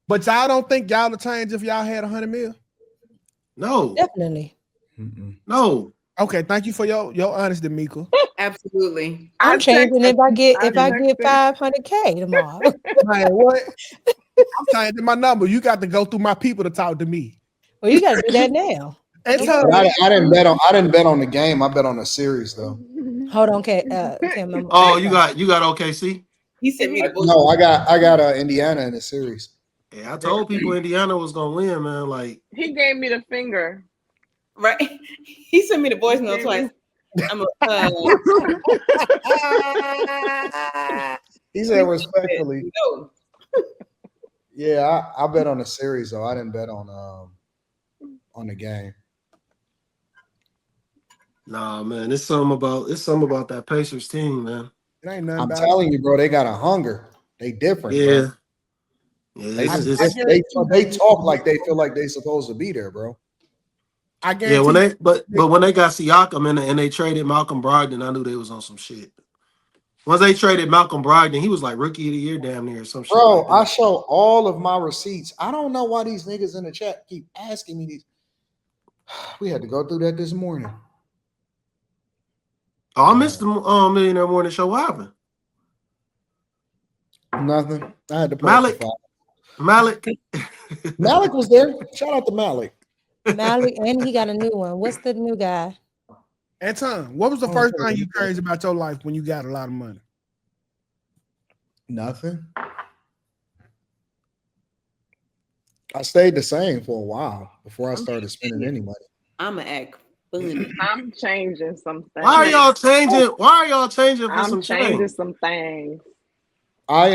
But y'all don't think y'all would change if y'all had 100 mil? No, Definitely. no. Okay, thank you for your honesty, Mika. Absolutely. I'm I text changing if I get I if I get texted 500K tomorrow. Man, what? I'm changing my number. You got to go through my people to talk to me. Well, you got to do that now. And It's tell But free. I didn't bet on the game. I bet on the series though. Hold on, Kim. Oh, you got OKC. He sent me the voice No, note. I got Indiana in the series. Yeah, I told people Indiana was gonna win, man. Like, he gave me the finger. Right. He sent me the voice He note gave twice. me I'm a He said respectfully. no. Yeah, I bet on the series though. I didn't bet on the game. nah, man. It's something about that Pacers team, man. it ain't nothing I'm about it. telling you, bro, they got a hunger. They different, bro. Yeah, yeah. They It's, just I it's they guarantee talk like they feel like they supposed to be there, bro. I yeah. When guarantee they but when they got Siakam and they traded Malcolm Brogdon, I knew they was on some shit. Once they traded Malcolm Brogdon, he was like rookie of the year, damn near, or some shit Bro, like I that. show all of my receipts. I don't know why these niggas in the chat keep asking me these. We had to go through that this morning. Oh, I missed the Millionaire Morning Show. What happened? Nothing. I had to play up the Malik, file. Malik. Malik was there. Shout out to Malik. Malik, and he got a new one. What's the new guy? Anton, what was the Oh, first okay. thing you crazy about your life when you got a lot of money? Nothing. I stayed the same for a while before I started spending any money. I'm an act funny. I'm changing some Why are things. y'all changing? Why are y'all changing for I'm some changing change? some things. I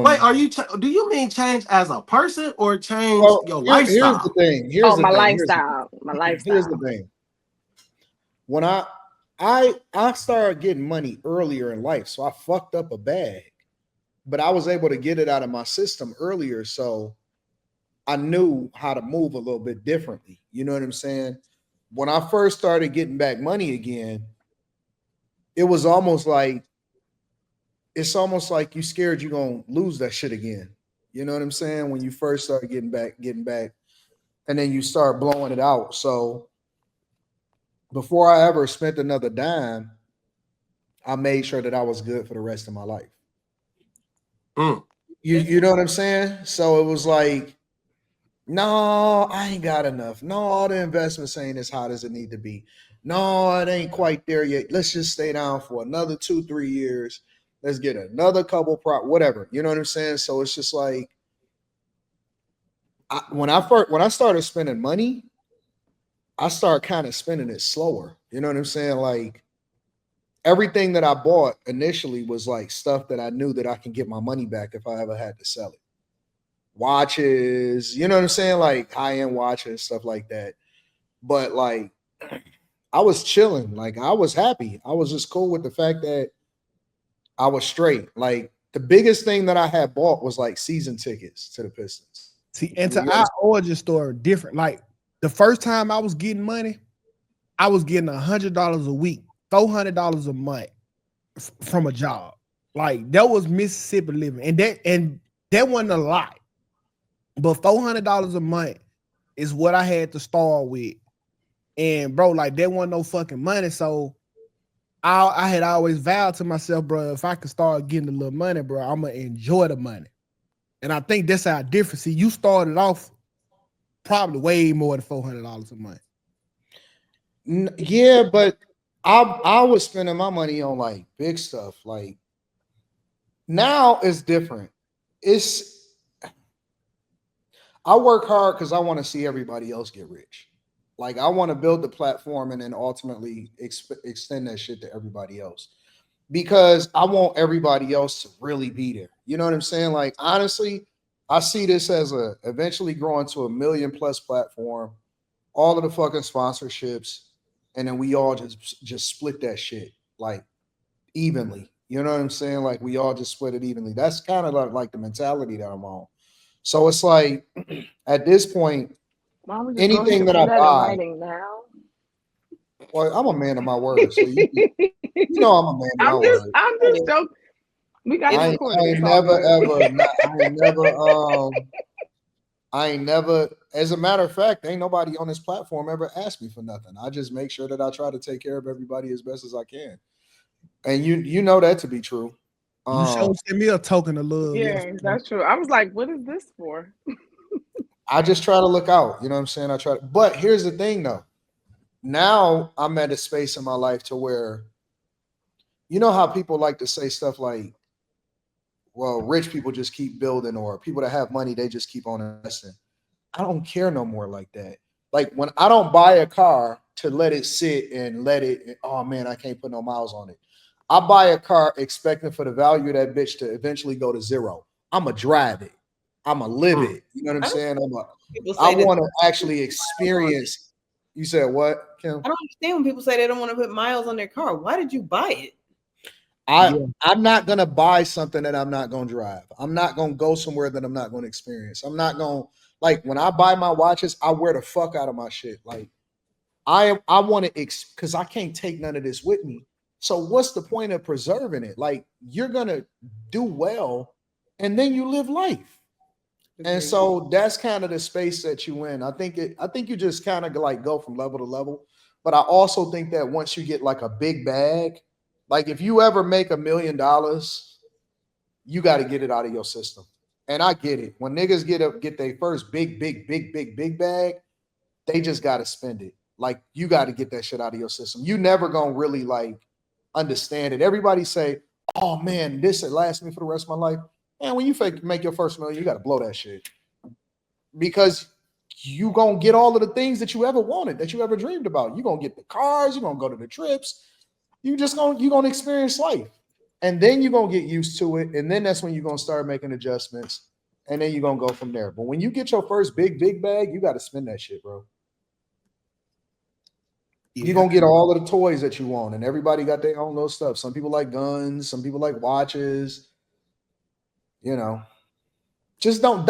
Wait, are you? Do you mean change as a person or change well your here's the lifestyle? thing. Oh, my lifestyle. My Here's the lifestyle. thing. When I started getting money earlier in life, so I fucked up a bag, but I was able to get it out of my system earlier, so I knew how to move a little bit differently. You know what I'm saying? When I first started getting back money again, it was almost like it's almost like you scared you're gonna lose that shit again. You know what I'm saying? When you first start getting back, and then you start blowing it out. So before I ever spent another dime, I made sure that I was good for the rest of my life. Mm. You know what I'm saying? So it was like, no, I ain't got enough. No, all the investments ain't as hot as it need to be. No, it ain't quite there yet. Let's just stay down for another 2-3 years. Let's get another couple whatever. You know what I'm saying? So it's just like when I started spending money, I started kind of spending it slower. You know what I'm saying? Like everything that I bought initially was like stuff that I knew that I can get my money back if I ever had to sell it. Watches, you know what I'm saying? Like high-end watches, stuff like that. But like I was chilling, like I was happy. I was just cool with the fact that I was straight. Like the biggest thing that I had bought was like season tickets to the Pistons. See, and You to know our origin story different. Like the first time I was getting money, I was getting $100 a week, $400 a month from a job. Like that was Mississippi living, and that wasn't a lot, but $400 a month is what I had to start with. And bro, like there wasn't no fucking money, so I had always vowed to myself, bro, if I could start getting a little money, bro, I'm gonna enjoy the money. And I think that's our difference. See, you started off probably way more than $400 a month. Yeah, but I was spending my money on like big stuff. Like now it's different. It's I work hard because I want to see everybody else get rich. Like I want to build the platform and then ultimately extend that shit to everybody else because I want everybody else to really be there. You know what I'm saying? Like honestly, I see this as a eventually growing to a million plus platform, all of the fucking sponsorships, and then we all just split that shit like evenly. You know what I'm saying? Like we all just split it evenly. That's kind of like the mentality that I'm on. So it's like at this point, Why don't we just go ahead anything and that put I that in buy, writing now? well, I'm a man of my word. So you know I'm a man of my word. I'm just joking. We got it I recorded. ain't It's all never good. ever not, I ain't never I ain't never, as a matter of fact, ain't nobody on this platform ever asked me for nothing. I just make sure that I try to take care of everybody as best as I can. And you know that to be true. You sure send me a token of love. Yeah, that's true. I was like, what is this for? I just try to look out. You know what I'm saying? I try to, but here's the thing though. Now I'm at a space in my life to where, you know how people like to say stuff like, well, rich people just keep building, or people that have money, they just keep on investing. I don't care no more like that. Like when I don't buy a car to let it sit and let it, oh man, I can't put no miles on it. I buy a car expecting for the value of that bitch to eventually go to zero. I'ma drive it. I'ma live it. You know what I'm saying? I want to actually experience. You said what, Kim? I don't understand when people say they don't want to put miles on their car. Why did you buy it? I'm not gonna buy something that I'm not gonna drive. I'm not gonna go somewhere that I'm not gonna experience. I'm not gonna, like, when I buy my watches, I wear the fuck out of my shit. Like I want to because I can't take none of this with me. So what's the point of preserving it? Like you're gonna do well, and then you live life. And so that's kind of the space that you in. I think you just kind of like go from level to level. But I also think that once you get like a big bag, like if you ever make $1 million, you got to get it out of your system. And I get it. When niggas get their first big bag, they just got to spend it. Like you got to get that shit out of your system. You never gonna really like understand it. Everybody say, "Oh man, this will last me for the rest of my life." And when you make your first million, you got to blow that shit because you gonna get all of the things that you ever wanted, that you ever dreamed about. You gonna get the cars. You gonna go to the trips. You gonna experience life, and then you gonna get used to it, and then that's when you're gonna start making adjustments, and then you're gonna go from there. But when you get your first big bag, you got to spend that shit, bro. Yeah. You're gonna get all of the toys that you want, and everybody got their own little stuff. Some people like guns, some people like watches. You know, just don't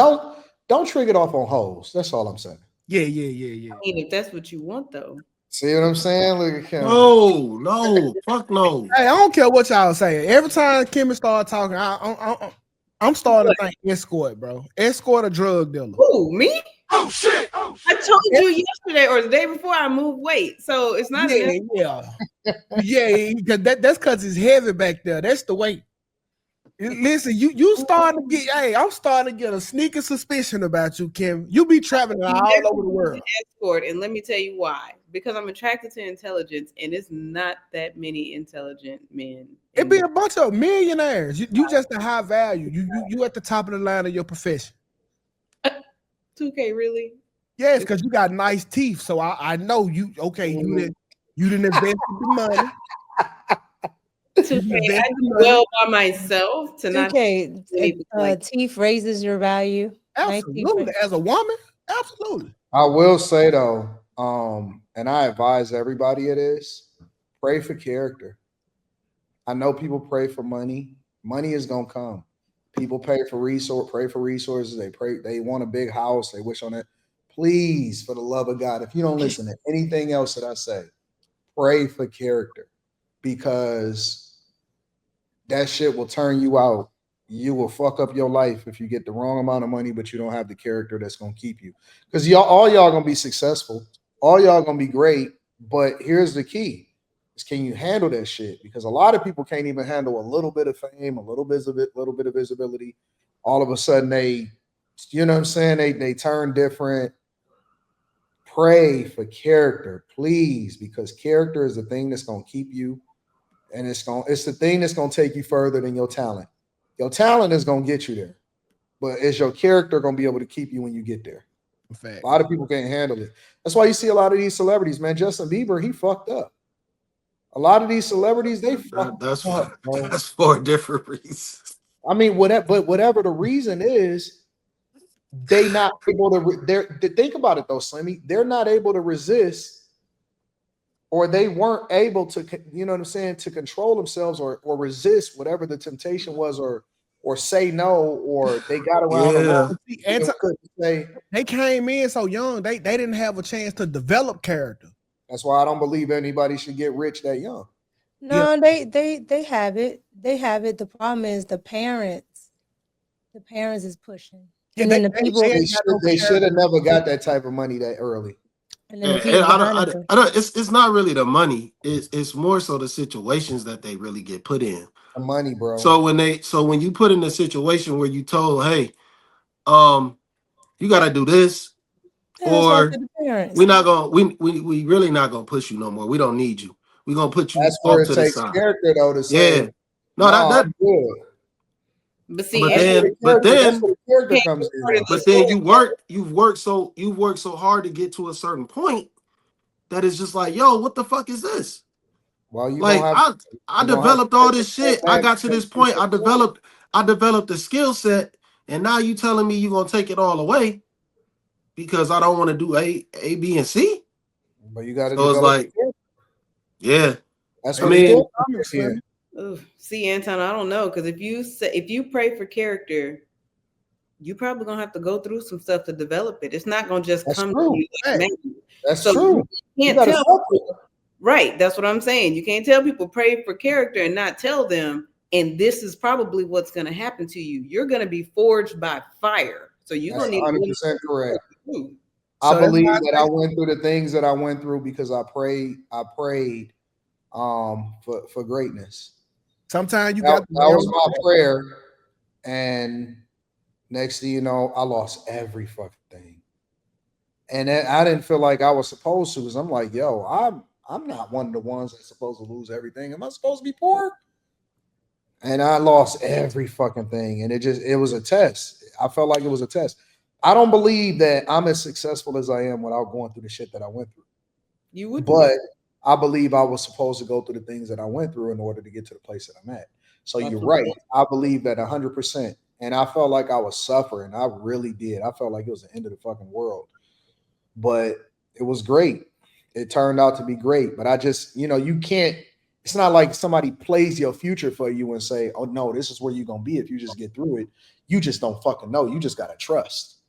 trigger it off on hoes. That's all I'm saying. Yeah. I mean, if that's what you want, though. See what I'm saying? Look at Kim. No, fuck no. Hey, I don't care what y'all say. Every time Kim start talking, I'm starting to think escort, bro. Escort a drug dealer. Who, me? Oh shit! I told you yesterday or the day before I moved weight, so it's not. Because that's because it's heavy back there. That's the weight. Listen, you starting to get. Hey, I'm starting to get a sneaking suspicion about you, Kim. You be traveling all over the world. Escort, and let me tell you why. Because I'm attracted to intelligence, and it's not that many intelligent men. It be a bunch of millionaires. You just a high value. You at the top of the line of your profession. 2K, really? Yes, because you got nice teeth. So I know you. Okay, you didn't invest the money. 2K, I do well by myself. To 2K, teeth raises your value. Absolutely, nice, as a woman, absolutely. I will say though, and I advise everybody of this: pray for character. I know people pray for money. Money is gonna come. People pray for resources. They want a big house. They wish on it. Please, for the love of God, if you don't listen to anything else that I say, pray for character, because that shit will turn you out. You will fuck up your life if you get the wrong amount of money, but you don't have the character that's gonna keep you. Because all y'all gonna be successful, all y'all gonna be great. But here's the key: is can you handle that shit? Because a lot of people can't even handle a little bit of fame, a little bit of visibility. All of a sudden they, you know what I'm saying? They turn different. Pray for character, please, because character is the thing that's gonna keep you. And it's the thing that's gonna take you further than your talent. Your talent is gonna get you there, but is your character gonna be able to keep you when you get there? A lot of people can't handle it. That's why you see a lot of these celebrities, man. Justin Bieber, he fucked up. A lot of these celebrities, they fucked up. That's for different reasons. I mean, whatever the reason is, they not able to. Think about it though, Slimmy. They're not able to resist. Or they weren't able to, you know what I'm saying, to control themselves or resist whatever the temptation was, or say no, or they got around the wrong. They came in so young, they didn't have a chance to develop character. That's why I don't believe anybody should get rich that young. No, they have it. They have it. The problem is the parents is pushing. Yeah, And then the people, ain't got no They should have character. never got that type of money that early. and then Yeah, the people and behind it. I don't. It's not really the money. It's more so the situations that they really get put in. The money, bro. So when you put in a situation where you told, hey, you got to do this, Yeah, that's why I or said the parents. we're not gonna we really not gonna push you no more. We don't need you. We're gonna put you That's where off it to the takes side. character though to Yeah. say, No, no, that I'm good. But see, but That's and where then the but character, that's then where the character can't comes get part of in. the but then story. you've worked so hard to get to a certain point that it's just like, yo, what the fuck is this? Well, Like I you're gonna have to developed all take a this step shit. I back got to because this point. I developed the skill set, and now you telling me you're gonna take it all away because I don't want to do A, B, and C. but you got to So it's develop. like, yeah. That's I where the mean, character comes in. Ooh, see, Anton, I don't know, because if you pray for character, you probably gonna have to go through some stuff to develop it. It's not gonna just That's come to true. you like Hey, magic. That's So true. you You can't got to tell suffer. people, right? That's what I'm saying. You can't tell people pray for character and not tell them. And this is probably what's gonna happen to you. You're gonna be forged by fire. So you're That's gonna need 100% correct. to I So that's believe why that I I say went through the things that I went through because I prayed. I prayed for greatness. sometimes you That, got to that lay was on my prayer, and next thing you know, I lost every fucking thing. And then I didn't feel like I was supposed to, because I'm like, yo, I'm not one of the ones that's supposed to lose everything. Am I supposed to be poor? And I lost every fucking thing. And it was a test. I felt like it was a test. I don't believe that I'm as successful as I am without going through the shit that I went through. you wouldn't But I believe I was supposed to go through the things that I went through in order to get to the place that I'm at. So you're right. Absolutely. I believe that 100%. And I felt like I was suffering. I really did. I felt like it was the end of the fucking world. But it was great. It turned out to be great. But I just, you can't, it's not like somebody plays your future for you and say, oh no, this is where you're gonna be if you just get through it. You just don't fucking know. You just gotta trust.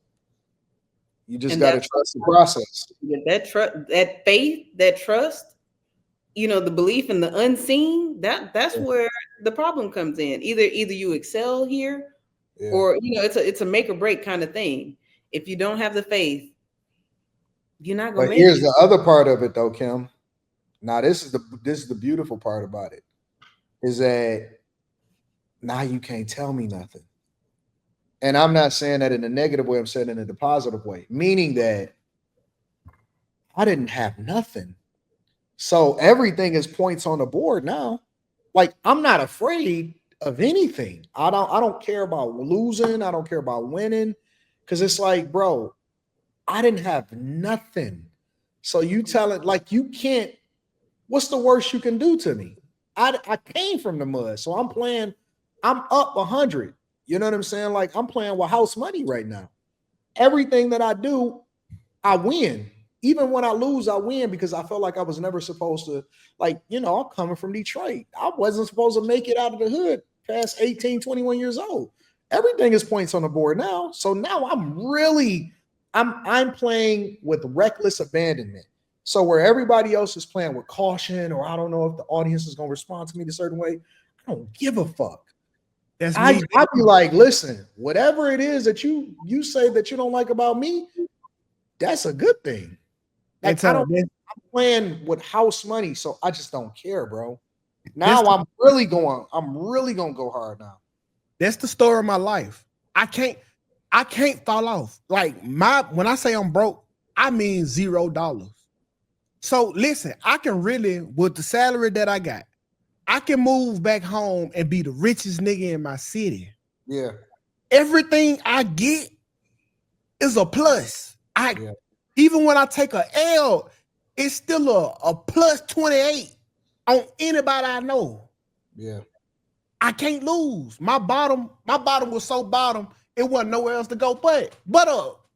You just And gotta that's trust the process. that trust, that faith, that trust, the belief in the unseen, that's Yeah. where the problem comes in. Either you excel here, Yeah. or it's a make or break kind of thing. If you don't have the faith, you're not gonna But make here's it. the other part of it though, Kim. Now this is the beautiful part about it, is that now you can't tell me nothing. And I'm not saying that in a negative way, I'm saying it in a positive way, meaning that I didn't have nothing. So everything is points on the board now. Like I'm not afraid of anything. I don't care about losing, I don't care about winning. Cause it's like, bro, I didn't have nothing. So you tell it like you can't, what's the worst you can do to me? I came from the mud. So I'm up 100. You know what I'm saying? Like I'm playing with house money right now. Everything that I do, I win. Even when I lose, I win because I felt like I was never supposed to, I'm coming from Detroit. I wasn't supposed to make it out of the hood past 18, 21 years old. Everything is points on the board now. So now I'm playing with reckless abandonment. So where everybody else is playing with caution, or I don't know if the audience is going to respond to me a certain way, I don't give a fuck. that's I me. be like, listen, whatever it is that you say that you don't like about me, that's a good thing. Like Anton, I'm playing with house money, so I just don't care, bro. that's Now I'm really gonna go hard now. that's the story of my life. I can't fall off. Like when I say I'm broke, I mean $0. So listen, I can really, with the salary that I got, I can move back home and be the richest nigga in my city. Yeah, Everything I get is a plus. yeah, Even when I take a L, it's still a plus 28 on anybody I know. yeah. I can't lose. My bottom was so bottom, it wasn't nowhere else to go but up.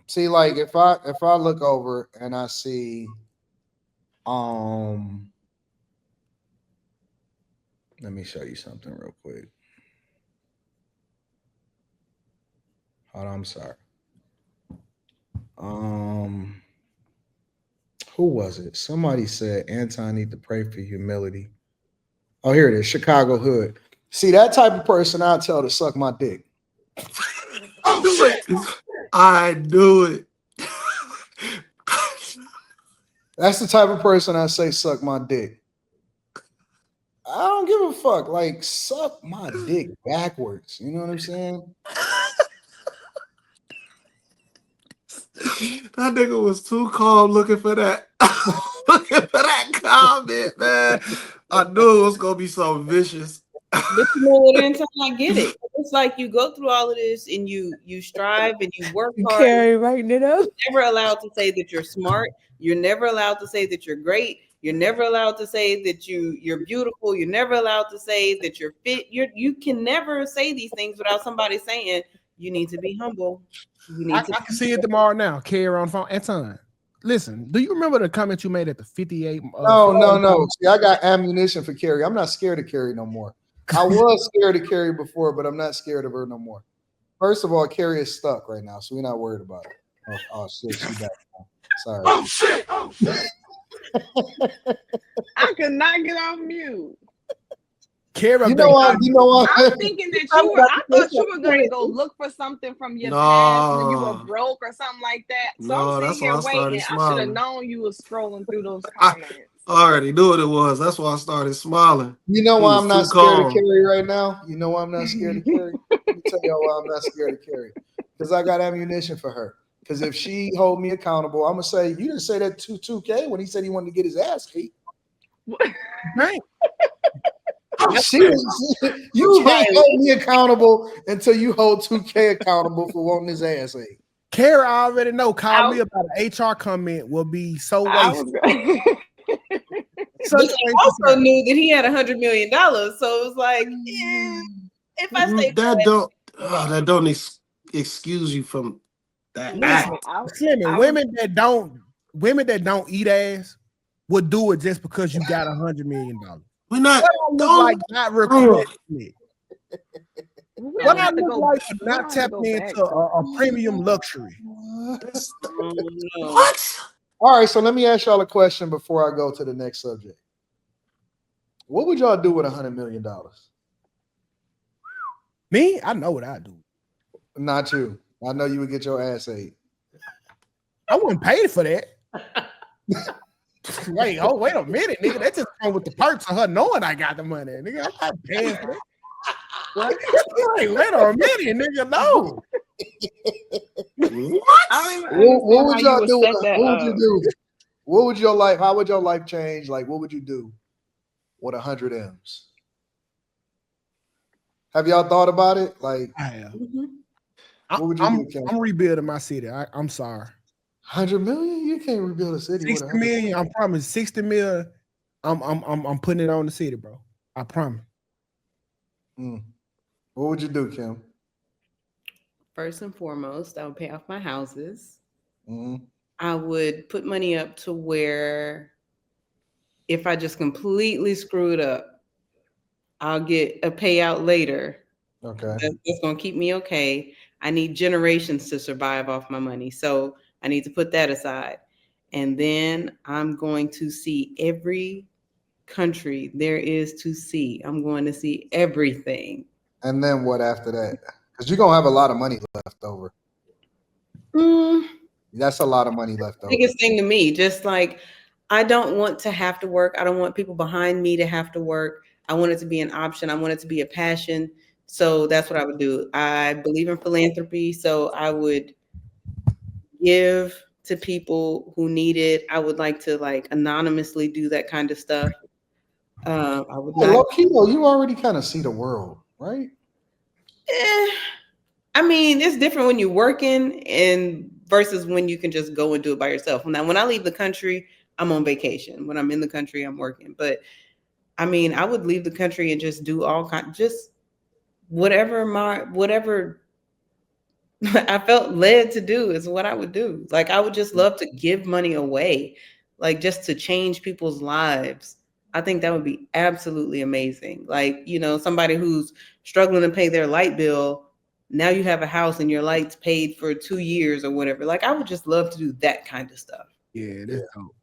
See, like if I look over and I see, let me show you something real quick. Hold on, I'm sorry. Who was it? Somebody said Anton need to pray for humility. Oh, here it is, Chicago Hood. See, that type of person I'll tell to suck my dick. I knew it. That's the type of person I say suck my dick. I don't give a fuck. Like, suck my dick backwards. You know what I'm saying? That nigga was too calm looking for that. Looking for that comment, man. I knew it was gonna be so vicious. But you know what, Anton, I get it. It's like you go through all of this and you strive and you work hard. Carrie writing it up. You're never allowed to say that you're smart. You're never allowed to say that you're great. You're never allowed to say that you're beautiful. You're never allowed to say that you're fit. You can never say these things without somebody saying you need to be humble. You need I to can see it tomorrow now. Carry on phone. Anton, listen, do you remember the comment you made at the 58? No. See, I got ammunition for Carrie. I'm not scared of Carrie no more. I was scared of Carrie before, but I'm not scared of her no more. First of all, Carrie is stuck right now, so we're not worried about it. Oh shit, she's back now. Sorry. Oh shit! I could not get off mute. Carrie, You know what? I'm thinking that I thought you were gonna go look for something from your past when you were broke or something like that. So No, I'm that's sitting why here I started waiting. I should have smiling. known you was scrolling through those comments. I already knew what it was. That's why I started smiling. You know He why was I'm not too scared of calm. Carrie right now? You know why I'm not scared of Carrie? Let me tell y'all why I'm not scared of Carrie. Because I got ammunition for her. Because if she hold me accountable, I'm gonna say, you didn't say that to 2K when he said he wanted to get his ass beat. right. You can't hold me accountable until you hold 2K accountable for wanting his ass ate. Carrie, I already know. Call me about an HR comment will be so wasted. But he also knew that he had $100 million, so it was like, if I say that don't excuse you from that act. Women that don't eat ass would do it just because you got $100 million. We're not not requesting it. What I look like for not tapping into a premium luxury. What? All right, so let me ask y'all a question before I go to the next subject. What would y'all do with $100 million? Me? I know what I do. Not you. I know you would get your ass ate. I wouldn't pay for that. wait a minute, nigga. That just come with the perks of her knowing I got the money. Nigga, I'm not paying for that. What? Wait a minute, nigga. No. What would y'all do? What would you do? What would your life? How would your life change? Like, what would you do with 100 M's? Have y'all thought about it? Like, I have. What would you do? I'm rebuilding my city. I'm sorry. 100 million? You can't rebuild a city. 60 million. I promise. 60 million. I'm putting it on the city, bro. I promise. What would you do, Kim? First and foremost, I would pay off my houses. Mm-hmm. I would put money up to where if I just completely screw it up, I'll get a payout later. Okay. That's going to keep me okay. I need generations to survive off my money. So I need to put that aside. And then I'm going to see every country there is to see. I'm going to see everything. And then what after that? Because you're going to have a lot of money left over. That's a lot of money left over. Biggest thing to me, just like, I don't want to have to work. I don't want people behind me to have to work. I want it to be an option. I want it to be a passion. So that's what I would do. I believe in philanthropy. So I would give to people who need it. I would like to anonymously do that kind of stuff. I would not. Low-key, though, you already kind of see the world, right? I mean, it's different when you're working and versus when you can just go and do it by yourself. Now, when I leave the country, I'm on vacation. When I'm in the country, I'm working. But I mean, I would leave the country and just do just whatever I felt led to do is what I would do. Like, I would just love to give money away, like just to change people's lives. I think that would be absolutely amazing. Like, somebody who's struggling to pay their light bill, now you have a house and your lights paid for 2 years or whatever. Like, I would just love to do that kind of stuff. Yeah, that's dope.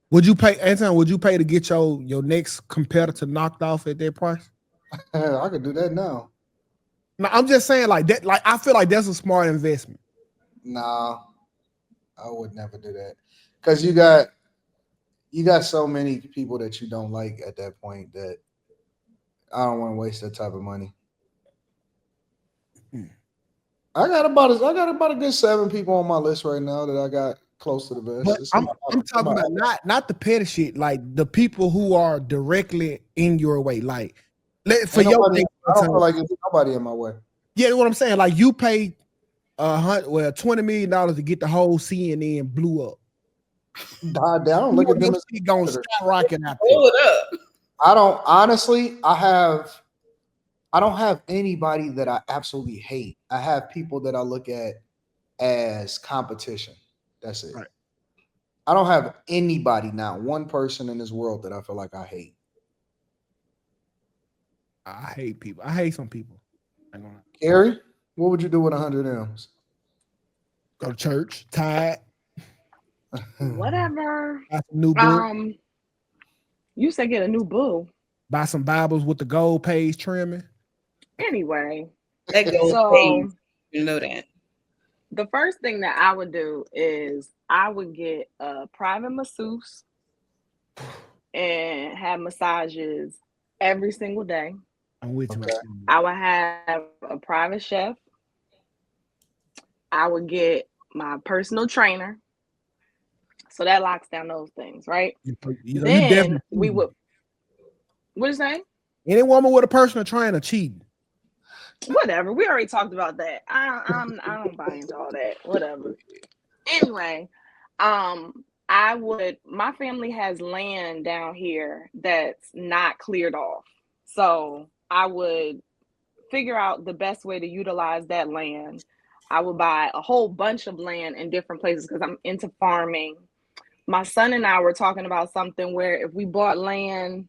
Would you pay, Anton? Would you pay to get your next competitor knocked off at that price? I could do that now. No, I'm just saying like that. Like I feel like that's a smart investment. Nah, I would never do that because you got so many people that you don't like at that point that I don't want to waste that type of money. I got about a good 7 people on my list right now that I got close to the best. But I'm talking about not the petty shit, like the people who are directly in your way. Like for I your don't feel like there's nobody in my way. Yeah, what I'm saying. Like you pay $20 million to get the whole CNN blew up. I don't look at them as going skyrocket out there. Hold up. I don't honestly. I don't have anybody that I absolutely hate. I have people that I look at as competition. That's it. Right. I don't have anybody, not one person in this world that I feel like I hate. I hate people. I hate some people. Gary, what would you do with 100 M's? Go to church, tithe. Whatever. Buy some new book. You said get a new boo. Buy some Bibles with the gold page trimming. Anyway, that gold page. You know that. The first thing that I would do is I would get a private masseuse and have massages every single day. I'm with you. I would have a private chef. I would get my personal trainer. So that locks down those things, right? Then we would. What is that? Any woman with a personal trainer cheating. Whatever. We already talked about that. I don't buy into all that. Whatever. Anyway, my family has land down here that's not cleared off. So I would figure out the best way to utilize that land. I would buy a whole bunch of land in different places because I'm into farming. My son and I were talking about something where if we bought land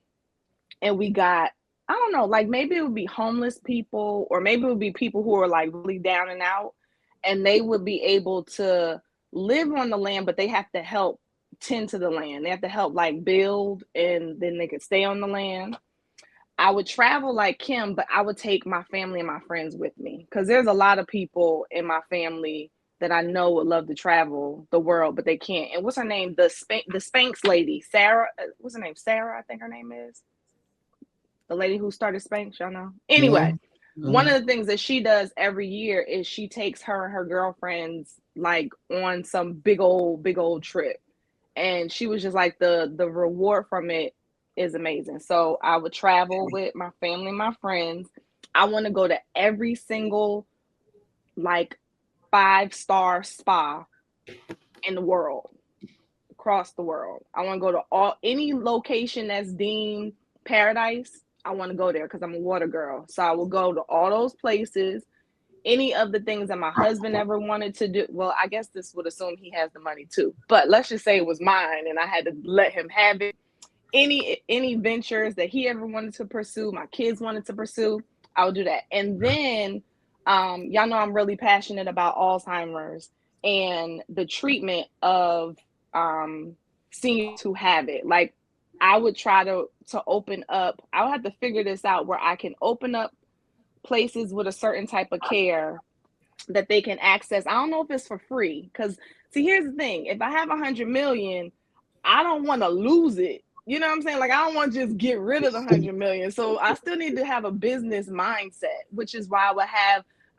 and we got, I don't know, like maybe it would be homeless people or maybe it would be people who are like really down and out and they would be able to live on the land, but they have to help tend to the land. They have to help like build and then they could stay on the land. I would travel like Kim, but I would take my family and my friends with me because there's a lot of people in my family that I know would love to travel the world, but they can't. And what's her name? The Spanx lady, Sarah. What's her name? Sarah, I think her name is. The lady who started Spanx, y'all know. Anyway, one of the things that she does every year is she takes her and her girlfriends like on some big old trip. And she was just like the reward from it is amazing. So I would travel with my family, my friends. I want to go to every single like 5-star spa in the world, across the world. I want to go to any location that's deemed paradise. I want to go there because I'm a water girl. So I will go to all those places. Any of the things that my husband ever wanted to do. Well, I guess this would assume he has the money too. But let's just say it was mine and I had to let him have it. Any ventures that he ever wanted to pursue, my kids wanted to pursue, I would do that. And then y'all know I'm really passionate about Alzheimer's and the treatment of seniors who have it. Like I would try to open up, I would have to figure this out where I can open up places with a certain type of care that they can access. I don't know if it's for free because see, here's the thing. If I have 100 million, I don't want to lose it. You know what I'm saying? Like, I don't want to just get rid of the 100 million. So I still need to have a business mindset, which is why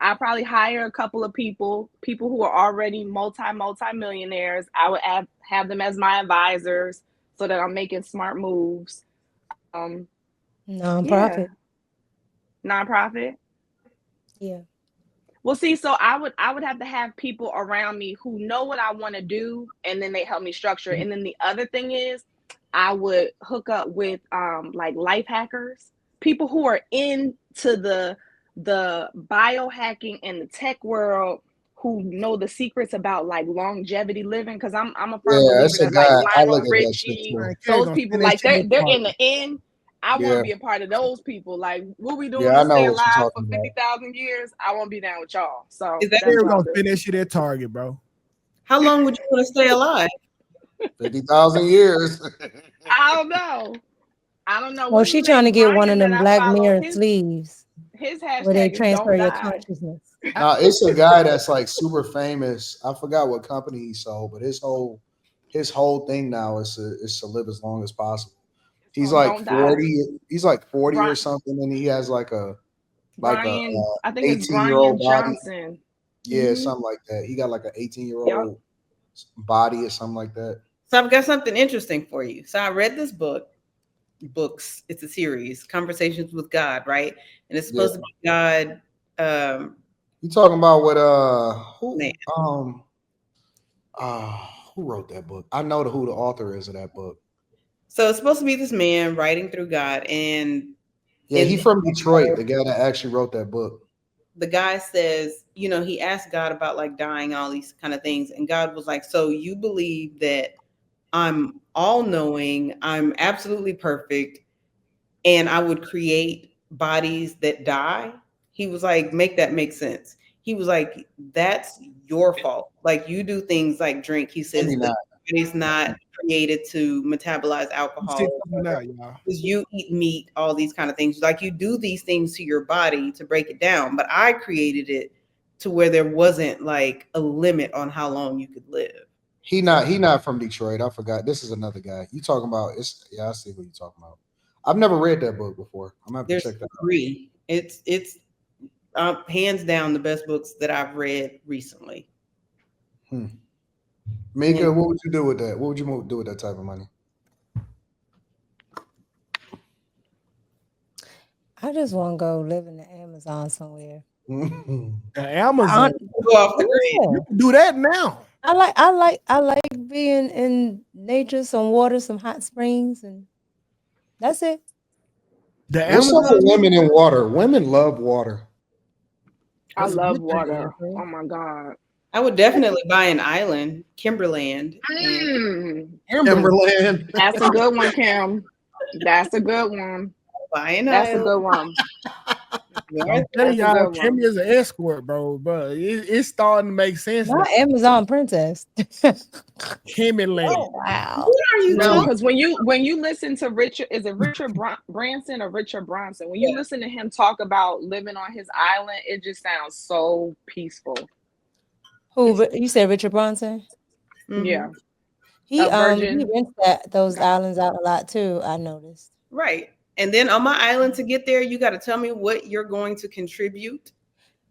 I probably hire a couple of people who are already multi-millionaires. I would have them as my advisors so that I'm making smart moves. Nonprofit. Yeah. Nonprofit? Yeah. Well, see, so I would have to have people around me who know what I want to do, and then they help me structure it. And then the other thing is, I would hook up with like life hackers, people who are into the biohacking and the tech world, who know the secrets about like longevity living. Because I'm a firm believer that like Lionel Richie, those people like they're in the end. I want to be a part of those people. Like, what we doing to stay alive for 50,000 years? I won't be down with y'all. So is that gonna finish it at Target, bro? How long would you want to stay alive? 50,000 years. I don't know. Well, she trying to get one of them Black Mirror sleeves. His where they hashtag is transfer don't your die. consciousness. Now it's a guy that's like super famous. I forgot what company he sold, but his whole thing now is to live as long as possible. He's like Don't die. 40. He's like 40 or Bri- something, and he has like a Brian, I think it's 18-year-old Brian body. Johnson. Yeah, Mhm. something like that. He got like an Yep. 18-year-old body or something like that. So I've got something interesting for you. So I read this books. It's a series, Conversations with God, right? And it's supposed to be God. You talking about what Man. who wrote that book? I know who the author is of that book. So it's supposed to be this man writing through God, and Yeah, in he from Detroit, the guy that actually wrote that book. the guy says, he asked God about like dying, all these kind of things, and God was like, "So you believe that I'm all knowing, I'm absolutely perfect, and I would create bodies that die?" He was like, "Make that make sense." He was like, "That's your fault. Like you do things like drink." He says Maybe the not. body's not created to metabolize You alcohol. see something out, y'all. Because you eat meat, all these kind of things. Like you do these things to your body to break it down. But I created it to where there wasn't like a limit on how long you could live. He not from Detroit. I forgot. This is another guy. You talking about I see who you talking about. I've never read that book before. I'm gonna have to There's check that out. 3. It's hands down the best books that I've read recently. Mika, what would you do with that? What would you do with that type of money? I just want to go live in the Amazon somewhere. The Amazon. Go off the grid. Yeah. You can do that now. I like being in nature, some water, some hot springs, and that's it. The What's up with Amazon. women in water? Women love water. I That's a love good thing. water. Oh my God. I would definitely buy an island, Kimberland. Mm, Timberland. that's a good one, Kim. That's a good one. Buy an That's a island. good one. I'm telling That's a y'all, good Kim one. is an escort, bro. But it's starting to make sense now. Not Amazon princess. Kim and Land. Oh wow. What are you No, talking? because when you listen to Richard, is it Richard Branson or Richard Bronson? When you listen to him talk about living on his island, it just sounds so peaceful. Who you said Richard Bronson? Mhm. Yeah, He a virgin. he rents those islands out a lot too, I noticed. Right. And then on my island to get there, you got to tell me what you're going to contribute.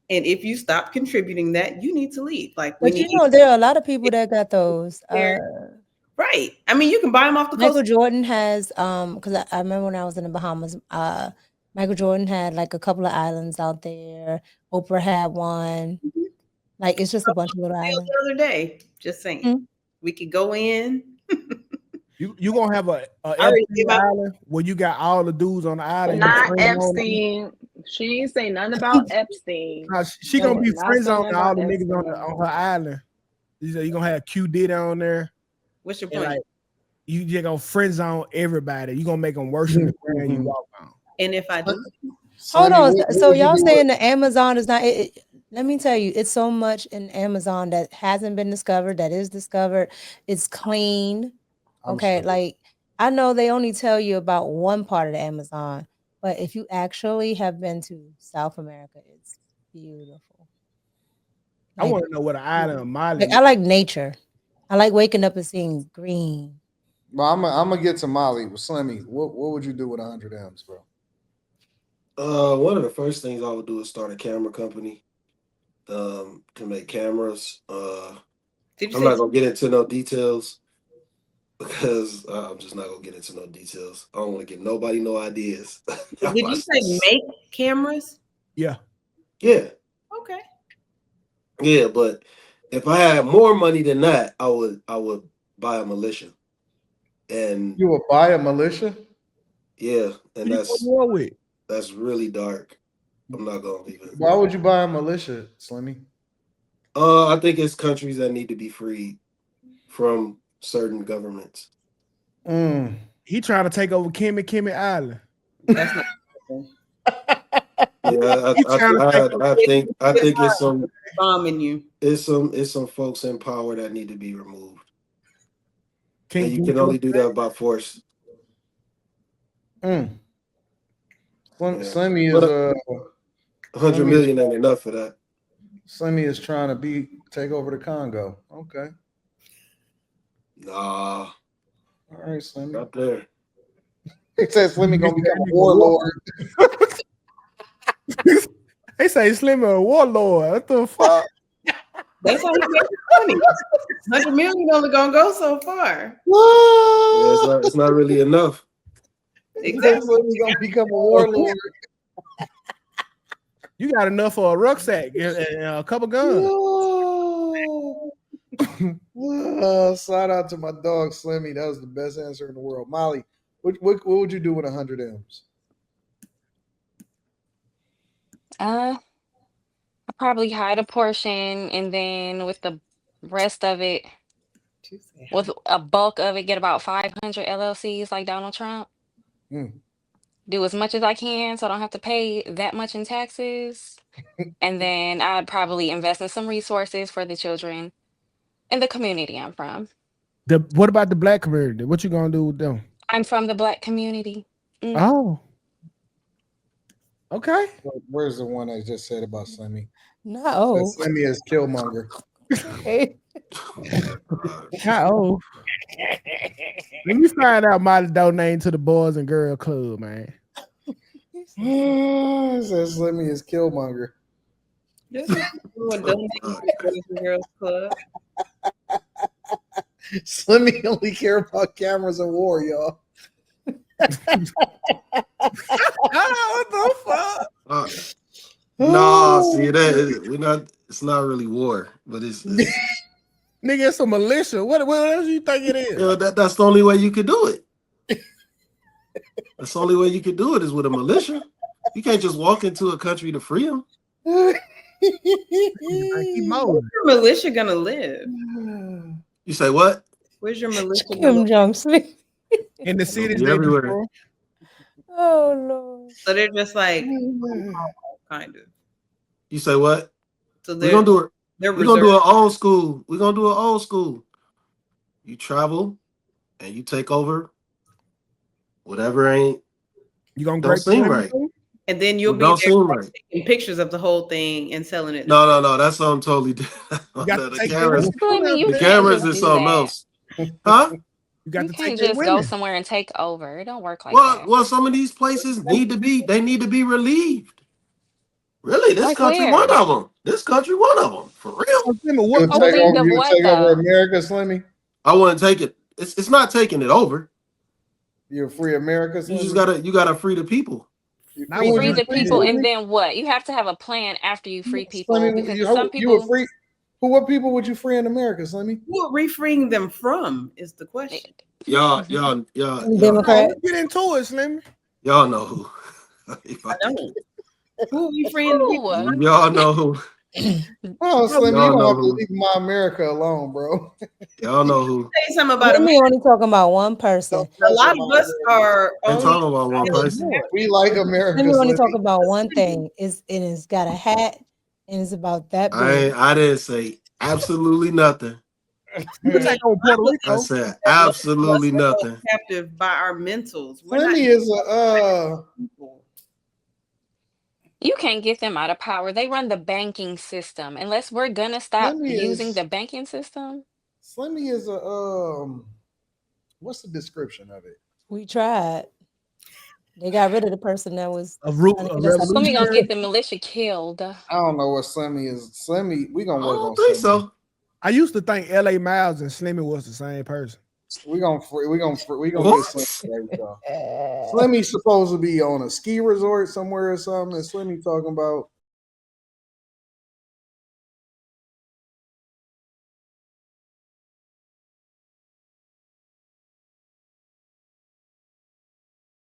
And if you stop contributing that, you need to leave. Like we But need there are a lot of people that got those. right. I mean, you can buy them off the Michael coast. Jordan has because I remember when I was in the Bahamas, Michael Jordan had like a couple of islands out there. Oprah had one. Like it's just a bunch of little islands. The other day, just saying, Mhm. we could go in. You gonna have a already Epstein gave out- island where you got all the dudes on the island. You Not friend zone them. Epstein. She ain't say nothing about Epstein. Nah, she gonna be Not friends saying on all about the niggas Epstein. on her island. You gonna have Q Diddy on there. What's your And point? like you just gonna friend zone everybody. You gonna make them worship the ground you walk on. And if I do, Hold Slimmy, on. what So would you y'all do saying with- the Amazon is not? Let me tell you, it's so much in Amazon that hasn't been discovered. That is discovered. It's clean. I'm Okay, sure. like I know they only tell you about one part of the Amazon, but if you actually have been to South America, it's beautiful. I Like, want to know what an island of Mali. I like nature. I like waking up and seeing green. Well, I'm gonna get to Molly with Slimmy. What would you do with 100 M's, bro? One of the first things I would do is start a camera company to make cameras. did you I'm say not gonna get into no details because I'm just not gonna get into no details. I don't want to give nobody no ideas. did you say make cameras? Yeah. Yeah, Okay. yeah, but if I had more money than that, I would buy a militia, and You would buy a militia? yeah, and Who you going to war with? that's really dark. I'm not gonna even. Why would you buy a militia, Slimmy? I think it's countries that need to be freed from certain governments. He trying to take over Kimmy Island. That's not Yeah, He trying to take over. I think it's bombing you. some folks in power that need to be removed, and you do can only do that by force. Slimmy But- is 100 million ain't enough for that. Slimmy is trying to take over the Congo. Okay. Nah, All right, Slimmy. not there. He said Slimmy gonna become a warlord. They say Slim a warlord. What the fuck? That's how he gets his money. 100 million only gonna go so far. Yeah, it's not really enough. Exactly. Slimmy gonna become a warlord. You got enough for a rucksack and a couple guns. Shout out to my dog Slimmy. That was the best answer in the world. Molly, what would you do with 100 M's? I probably hide a portion, and then with the rest of it, with a bulk of it, get about 500 LLCs like Donald Trump. Do as much as I can so I don't have to pay that much in taxes. And then I'd probably invest in some resources for the children in the community I'm from. What about the black community? What you gonna do with them? I'm from the black community. Oh. Okay. Where's the one I just said about Slimmy? No. Slimmy is Killmonger. How? Let me find out my donate to the Boys and Girl Club, man. Says Slimmy is Killmonger. Slimmy only care about cameras and war, y'all. What the fuck? See that it's not really war, but it's nigga, it's a militia. What else you think it is? Yeah, that's the only way you could do it. That's the only way you could do it is with a militia. You can't just walk into a country to free them. Where's your militia gonna live? You say what? Where's your militia? Kim Jong-un. In the cities everywhere. Oh no. So they're just like kind of. You say what? So we're gonna do it. We're gonna do an old school. We're gonna do an old school. You travel and you take over whatever ain't don't seem right. And then you'll be there taking pictures of the whole thing and selling it. No, that's something totally different. The cameras is something else. Huh? You can't just go somewhere and take over. It don't work like that. Well, some of these places need to be relieved. Really, this country one of them. This country one of them. For real. You take over America, Slimmy? I wouldn't take it. It's not taking it over. You're free America, Slimmy? You gotta free the people. Free the people, and then what? You have to have a plan after you free people. Because some people what people would you free in America, Slimmy? Who are we freeing them from is the question. Y'all Democrat. Get into it, Slimmy. Y'all know who. I don't. Who are we freeing? Y'all know who. Oh, Slimmy, you don't have to leave my America alone, bro. Y'all know who. Say something about me only talking about one person. A lot of us are only talking about one person. We like America. Let me only talk about one thing. It's got a hat and it's about that big. I didn't say absolutely nothing. I said absolutely nothing. Captive by our mentals. Slimmy is a You can't get them out of power. They run the banking system. Unless we're gonna stop using the banking system. Slimmy is a what's the description of it? We tried. They got rid of the person that was Slimmy gonna get the militia killed. I don't know what Slimmy is. Slimmy, we gonna work on. I don't think so. I used to think L.A. Miles and Slimmy was the same person. We gonna get Slimmy right, y'all. Slimmy's supposed to be on a ski resort somewhere or something, and Slimmy talking about